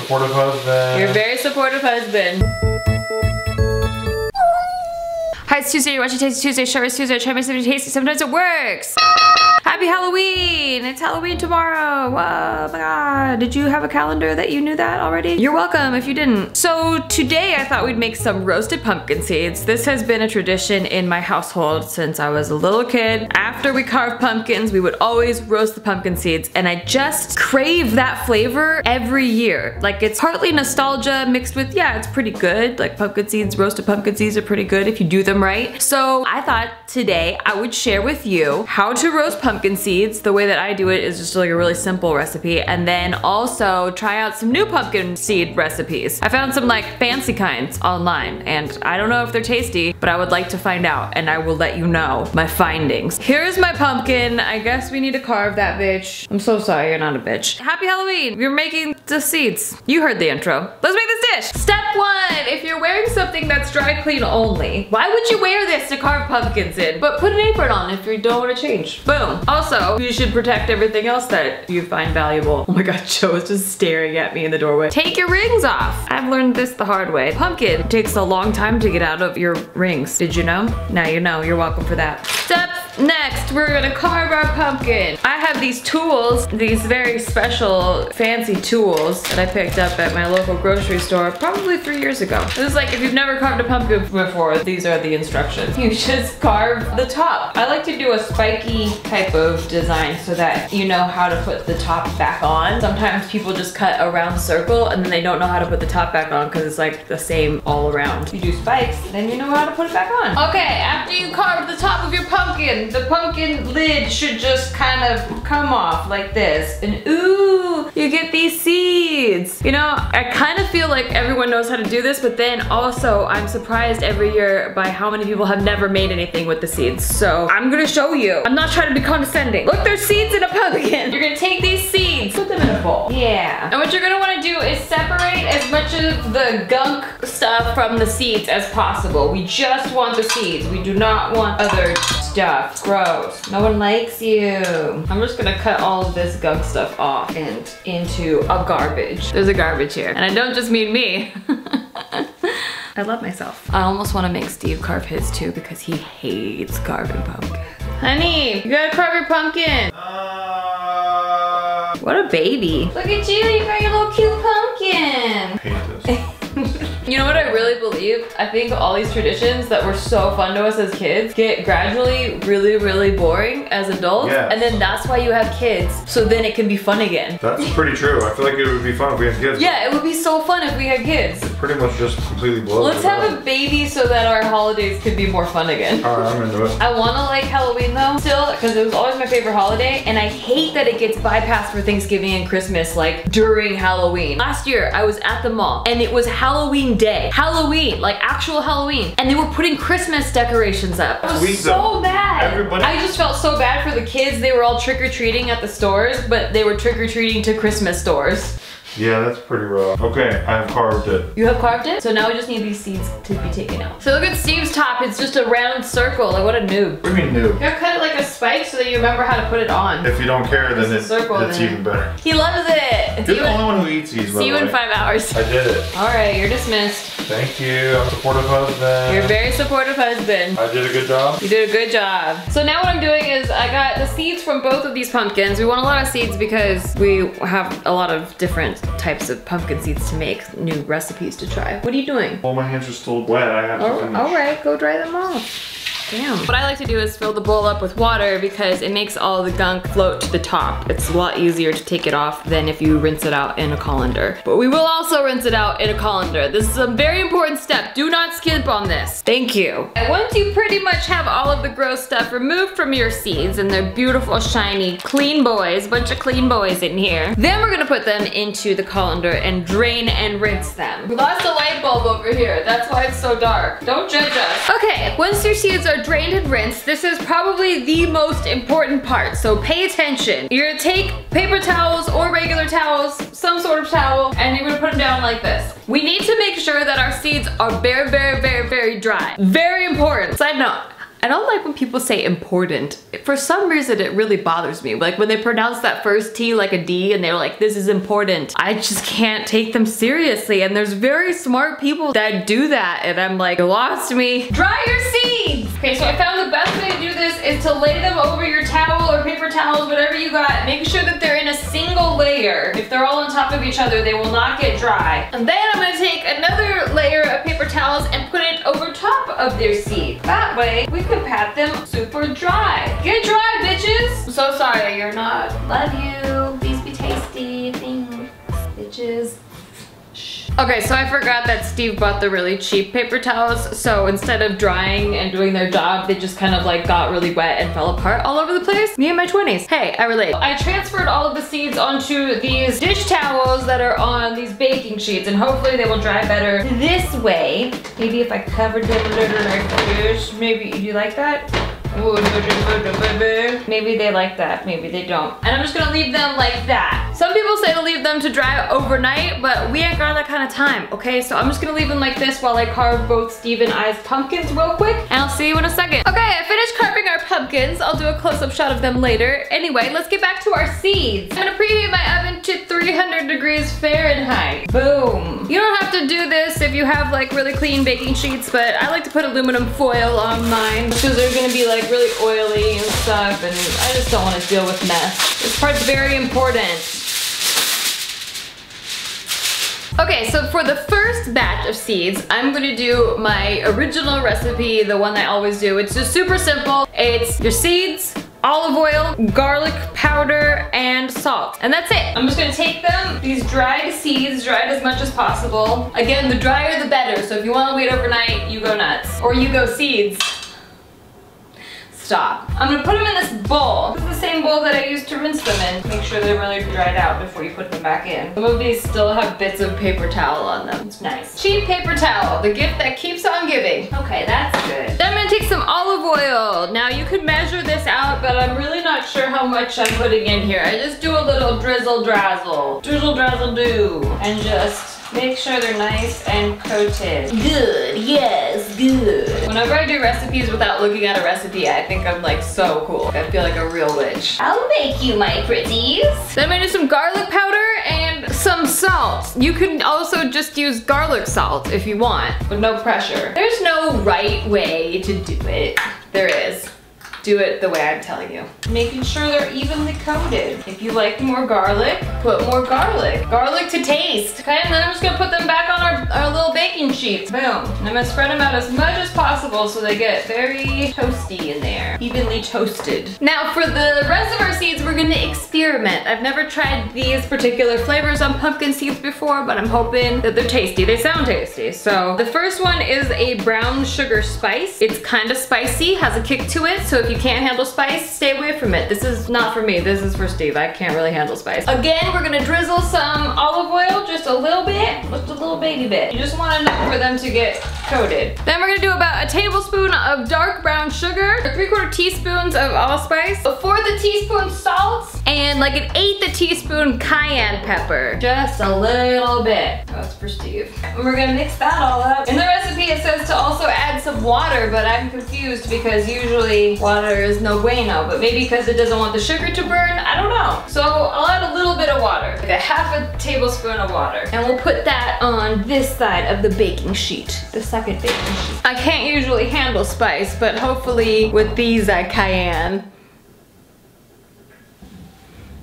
supportive husband. You're a very supportive husband. Hi, it's Tuesday, you're watching Tasty Tuesday, sure it's Tuesday, I try my something tasty, sometimes it works. Happy Halloween! It's Halloween tomorrow. Whoa, oh my god. Did you have a calendar that you knew that already? You're welcome if you didn't. So today I thought we'd make some roasted pumpkin seeds. This has been a tradition in my household since I was a little kid. After we carved pumpkins, we would always roast the pumpkin seeds, and I just crave that flavor every year. Like, it's partly nostalgia mixed with, yeah, it's pretty good. Like, pumpkin seeds, roasted pumpkin seeds are pretty good if you do them right. So I thought today I would share with you how to roast pumpkin seeds. The way that I do it is just like a really simple recipe, and then also try out some new pumpkin seed recipes. I found some like fancy kinds online, and I don't know if they're tasty, but I would like to find out, and I will let you know my findings. Here's my pumpkin. I guess we need to carve that bitch. I'm so sorry, you're not a bitch. Happy Halloween. You're making the seeds. You heard the intro. Let's make this dish. Step 1, if you're wearing something that's dry clean only, why would you wear this to carve pumpkins in? But put an apron on if you don't want to change. Boom. Also, you should protect everything else that you find valuable. Oh my god, Joe is just staring at me in the doorway. Take your rings off. I've learned this the hard way. Pumpkin takes a long time to get out of your rings. Did you know? Now you know. You're welcome for that. Step next, we're gonna carve our pumpkin. I have these tools, these very special fancy tools that I picked up at my local grocery store probably 3 years ago. This is like, if you've never carved a pumpkin before, these are the instructions. You just carve the top. I like to do a spiky type of design so that you know how to put the top back on. Sometimes people just cut a round circle and then they don't know how to put the top back on because it's like the same all around. You do spikes, then you know how to put it back on. Okay, after you carve the top of your pumpkin, the pumpkin lid should just kind of come off like this. And ooh, you get these seeds. You know, I kind of feel like everyone knows how to do this, but then also I'm surprised every year by how many people have never made anything with the seeds. So I'm gonna show you. I'm not trying to be condescending. Look, there's seeds in a pumpkin. You're gonna take these seeds, put them in a bowl. Yeah. And what you're gonna wanna do is separate as much of the gunk stuff from the seeds as possible. We just want the seeds. We do not want other stuff. Gross. No one likes you. I'm just gonna cut all of this gunk stuff off and into a garbage. There's a garbage here. And I don't just mean me. I love myself. I almost want to make Steve carve his too because he hates carving pumpkins. Honey, you gotta carve your pumpkin. What a baby. Look at you, you got your little cute pumpkin. Hate this. You know what I really believe? I think all these traditions that were so fun to us as kids get gradually really boring as adults. Yes. And then that's why you have kids, so then it can be fun again. That's pretty true. I feel like it would be fun if we had kids. Yeah, it would be so fun if we had kids. It pretty much just completely blows. Let's have a baby so that our holidays could be more fun again. Alright, I'm into it. I wanna like Halloween though, still, because it was always my favorite holiday, and I hate that it gets bypassed for Thanksgiving and Christmas, like during Halloween. Last year, I was at the mall, and it was Halloween day. Halloween, like actual Halloween. And they were putting Christmas decorations up. I was so mad. Everybody. I just felt so bad for the kids. They were all trick-or-treating at the stores, but they were trick-or-treating to Christmas stores. Yeah, that's pretty rough. Okay, I have carved it. You have carved it? So now we just need these seeds to be taken out. So look at Steve's top, it's just a round circle. Like, what a noob. What do you mean noob? You gotta cut it like a spike so that you remember how to put it on. If you don't care, then it's then. even better. He loves it. You're the only one who eats these, by the way. See you in 5 hours. I did it. All right, you're dismissed. Thank you. I'm a supportive husband. You're a very supportive husband. I did a good job. You did a good job. So now what I'm doing is I got the seeds from both of these pumpkins. We want a lot of seeds because we have a lot of different types of pumpkin seeds to make new recipes to try. What are you doing? Well, my hands are still wet. I have to finish. All right, go dry them off. Damn. What I like to do is fill the bowl up with water because it makes all the gunk float to the top. It's a lot easier to take it off than if you rinse it out in a colander. But we will also rinse it out in a colander. This is a very important step. Do not skip on this. Thank you. And once you pretty much have all of the gross stuff removed from your seeds and they're beautiful, shiny, clean boys, bunch of clean boys in here, then we're gonna put them into the colander and drain and rinse them. We lost a light bulb over here. That's why it's so dark. Don't judge us. Okay, once your seeds are drained and rinsed, this is probably the most important part, so pay attention. You're gonna take paper towels or regular towels, some sort of towel, and you're gonna put them down like this. We need to make sure that our seeds are very dry. Very important. Side note, I don't like when people say important. For some reason, it really bothers me. Like when they pronounce that first T like a D and they're like, this is important. I just can't take them seriously. And there's very smart people that do that. And I'm like, you lost me. Dry your seeds. Okay, so I found the best way to do this is to lay them over your towel or paper towels, whatever you got. Make sure that they're in a single layer. If they're all on top of each other, they will not get dry. And then I'm gonna take another layer of paper towels and put it over top of their seed. That way, we can pat them super dry. Get dry, bitches! I'm so sorry you're not. Love you. Please be tasty. Thanks, bitches. Okay, so I forgot that Steve bought the really cheap paper towels, so instead of drying and doing their job, they just kind of like got really wet and fell apart all over the place. Me in my 20s. Hey, I relate. I transferred all of the seeds onto these dish towels that are on these baking sheets, and hopefully they will dry better this way. Maybe if I covered them a little like this, maybe, do you like that? Maybe they like that, maybe they don't. And I'm just gonna leave them like that. Some people say to leave them to dry overnight, but we ain't got that kind of time, okay? So I'm just gonna leave them like this while I carve both Steve and I's pumpkins real quick, and I'll see you in a second. Okay, I finished carving our pumpkins. I'll do a close-up shot of them later. Anyway, let's get back to our seeds. I'm gonna preheat my oven to 300 degrees Fahrenheit. Boom. You don't have to do this if you have like really clean baking sheets, but I like to put aluminum foil on mine because they're gonna be like really oily and stuff, and I just don't want to deal with mess. This part's very important. Okay, so for the first batch of seeds, I'm gonna do my original recipe, the one I always do. It's just super simple. It's your seeds, olive oil, garlic powder, and salt. And that's it. I'm just gonna take them, these dried seeds, dried as much as possible. Again, the drier the better, so if you wanna wait overnight, you go nuts. Or you go seeds. Stop. I'm gonna put them in this bowl. This is the same bowl that I used to rinse them in. Make sure they're really dried out before you put them back in. Some of these still have bits of paper towel on them. It's nice. Cheap paper towel, the gift that keeps on giving. Okay, that's good. Then I'm gonna take some olive oil. Now you could measure this out, but I'm really not sure how much I'm putting in here. I just do a little drizzle drazzle. Drizzle drazzle do. And just make sure they're nice and coated. Good, yes, good. Whenever I do recipes without looking at a recipe, I think I'm like so cool. I feel like a real witch. I'll make you, my pretties. Then I'm gonna do some garlic powder and some salt. You can also just use garlic salt if you want, but no pressure. There's no right way to do it. There is. Do it the way I'm telling you. Making sure they're evenly coated. If you like more garlic, put more garlic. Garlic to taste. Okay, and then I'm just gonna put them back on our little baking sheets. Boom. And I'm gonna spread them out as much as possible so they get very toasty in there. Evenly toasted. Now for the rest of our seeds, we're gonna experiment. I've never tried these particular flavors on pumpkin seeds before, but I'm hoping that they're tasty. They sound tasty. So the first one is a brown sugar spice. It's kind of spicy, has a kick to it, so if you can't handle spice, stay away from it. This is not for me, this is for Steve. I can't really handle spice. Again, we're gonna drizzle some olive oil, just a little bit, just a little baby bit. You just want enough for them to get coated. Then we're gonna do about a tablespoon of dark brown sugar, 3/4 teaspoons of allspice, 1/4 teaspoon salt, and like an 1/8 teaspoon cayenne pepper. Just a little bit. That's for Steve. And we're gonna mix that all up. In the recipe it says to also add some water, but I'm confused because usually water is no bueno, but maybe because it doesn't want the sugar to burn, I don't know. So I'll add a little bit of water, like a 1/2 tablespoon of water. And we'll put that on this side of the baking sheet, the second baking sheet. I can't usually handle spice, but hopefully with these I can.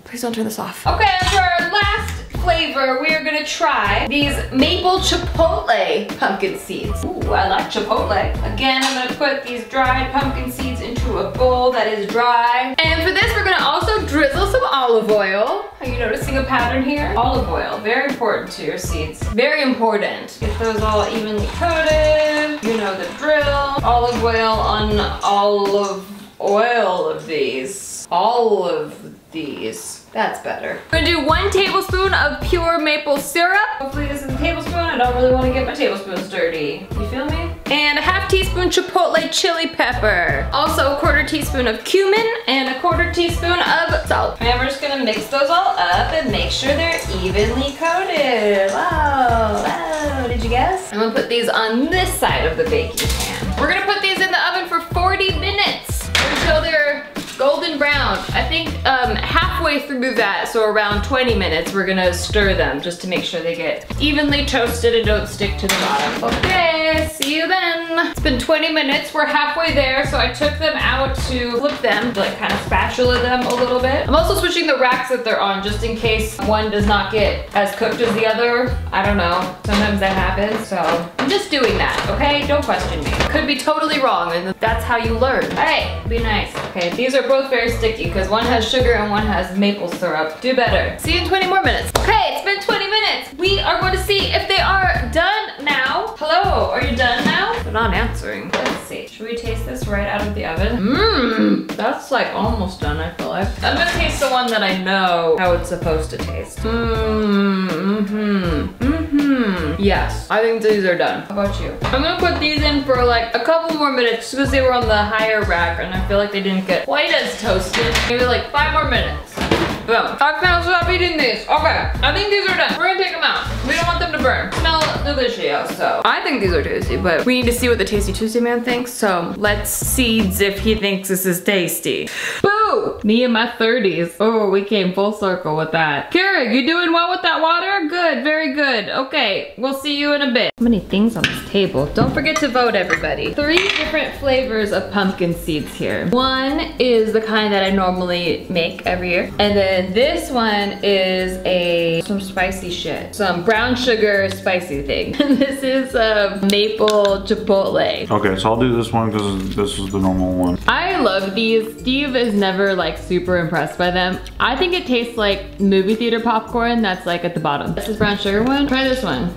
Please don't turn this off. Okay, and for our last flavor, we are gonna try these maple chipotle pumpkin seeds. Ooh, I like chipotle. Again, I'm gonna put these dried pumpkin seeds into a bowl that is dry. And for this, we're gonna also drizzle some olive oil. Are you noticing a pattern here? Olive oil, very important to your seeds. Very important. Get those all evenly coated. You know the drill. Olive oil on olive oil of these. All of these. That's better. I'm gonna do 1 tablespoon of pure maple syrup. Hopefully this is a tablespoon. I don't really want to get my tablespoons dirty. You feel me? And a 1/2 teaspoon chipotle chili pepper. Also a 1/4 teaspoon of cumin and a 1/4 teaspoon of salt. And we're just gonna mix those all up and make sure they're evenly coated. Wow, wow, did you guess? I'm gonna put these on this side of the baking pan. We're gonna put these in the oven for 40 minutes. I think halfway through that, so around 20 minutes, we're gonna stir them just to make sure they get evenly toasted and don't stick to the bottom. Okay, see you then. It's been 20 minutes, we're halfway there, so I took them out to flip them, like kind of spatula them a little bit. I'm also switching the racks that they're on just in case one does not get as cooked as the other. I don't know, sometimes that happens, so I'm just doing that, okay? Don't question me. Could be totally wrong, and that's how you learn. Hey, be nice. Okay, these are both very sticky because one has sugar and one has maple syrup. Do better. See you in 20 more minutes. Okay, it's been 20 minutes. We are going to see if they are done now. Hello, are you done now? They're not answering. Let's see. Should we taste this right out of the oven? Mmm, that's like almost done, I feel like. I'm gonna taste the one that I know how it's supposed to taste. Yes, I think these are done. How about you? I'm gonna put these in for like a couple more minutes because they were on the higher rack and I feel like they didn't get quite as toasted. Maybe like 5 more minutes. Boom. I can't stop eating these. Okay, I think these are done. We're gonna take them out. We don't want them to burn. Smell delicious, so. I think these are tasty, but we need to see what the Tasty Tuesday man thinks, so let's see if he thinks this is tasty. Boo! Me in my 30s. Oh, we came full circle with that. Keurig, you doing well with that water? Good, very good. Okay, we'll see you in a bit. How many things on this table? Don't forget to vote, everybody. 3 different flavors of pumpkin seeds here. One is the kind that I normally make every year, and then this one is some spicy shit. Some brown sugar spicy thing. This is maple chipotle. Okay, so I'll do this one because this is the normal one. I love these. Steve is never like super impressed by them. I think it tastes like movie theater popcorn that's like at the bottom. This is brown sugar one. Try this one.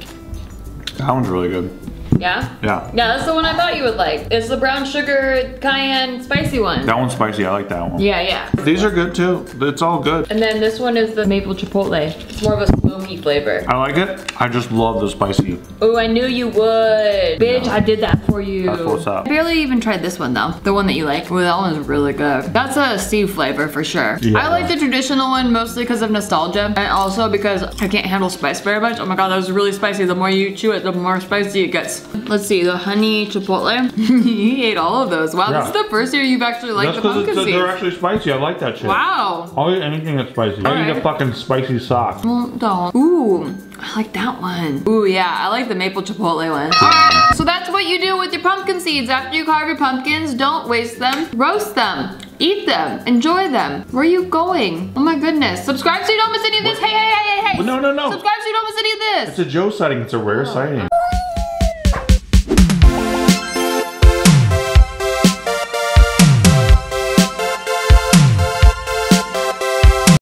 That one's really good. Yeah? Yeah. Yeah, that's the one I thought you would like. It's the brown sugar cayenne spicy one. That one's spicy, I like that one. Yeah, yeah. These are good too. It's all good. And then this one is the maple chipotle. It's more of a smoky flavor. I like it. I just love the spicy. Oh, I knew you would. Bitch, I did that for you. That's what's up. I barely even tried this one though. The one that you like. Oh, that one is really good. That's a Steve flavor for sure. Yeah. I like the traditional one mostly because of nostalgia and also because I can't handle spice very much. Oh my god, that was really spicy. The more you chew it, the more spicy it gets. Let's see, the honey chipotle. He ate all of those. Wow, Yeah. this is the first year you've actually liked the pumpkin seeds. They're actually spicy. I like that shit. Wow. I'll eat anything that's spicy. I'll eat a fucking spicy sock. Well, don't. Ooh, I like that one. Ooh, yeah, I like the maple chipotle one. Alright, so that's what you do with your pumpkin seeds. After you carve your pumpkins, don't waste them. Roast them. Eat them. Enjoy them. Where are you going? Oh my goodness. Subscribe so you don't miss any of this. Hey, hey, hey, hey, hey. No, no, no. Subscribe so you don't miss any of this. It's a Joe sighting. It's a rare sighting.